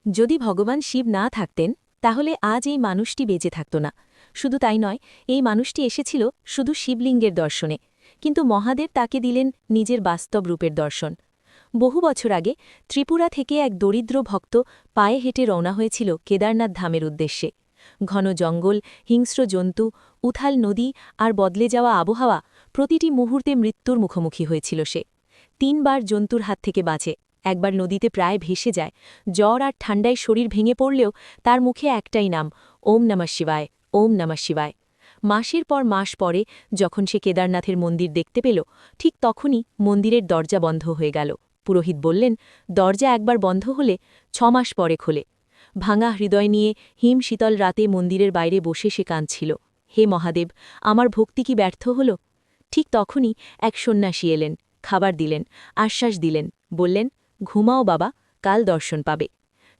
যদি ভগবান শিব না থাকতেন তাহলে আজ এই মানুষটি বেঁচে থাকত না। শুধু তাই নয়, এই মানুষটি এসেছিল শুধু শিবলিঙ্গের দর্শনে, কিন্তু মহাদেব তাকে দিলেন নিজের বাস্তব রূপের দর্শন। বহু বছর আগে ত্রিপুরা থেকে এক দরিদ্র ভক্ত পায়ে হেঁটে রওনা হয়েছিল কেদারনাথ ধামের উদ্দেশ্যে। ঘন জঙ্গল, হিংস্র জন্তু, উথাল নদী আর বদলে যাওয়া আবহাওয়া, প্রতিটি মুহূর্তে মৃত্যুর মুখোমুখি হয়েছিল সে। ৩বার জন্তুর হাত থেকে বাঁচে, একবার নদীতে প্রায় ভেসে যায়। জ্বর আর ঠান্ডায় শরীর ভেঙে পড়লেও তার মুখে একটাই নাম, ওম নমঃ শিবায়, ওম নমঃ শিবায়। মাসের পর মাস পরে যখন সে কেদারনাথের মন্দির দেখতে পেল, ঠিক তখনই মন্দিরের দরজা বন্ধ হয়ে গেল। পুরোহিত বললেন, দরজা একবার বন্ধ হলে ৬ মাস পরে খোলে। ভাঙা হৃদয় নিয়ে হিম শীতল রাতে মন্দিরের বাইরে বসে সে কাঁদছিল, হে মহাদেব, আমার ভক্তি কি ব্যর্থ হল? ঠিক তখনই এক সন্ন্যাসী এলেন, খাবার দিলেন, আশ্বাস দিলেন, বললেন, ঘুমাও বাবা, কাল দর্শন পাবে।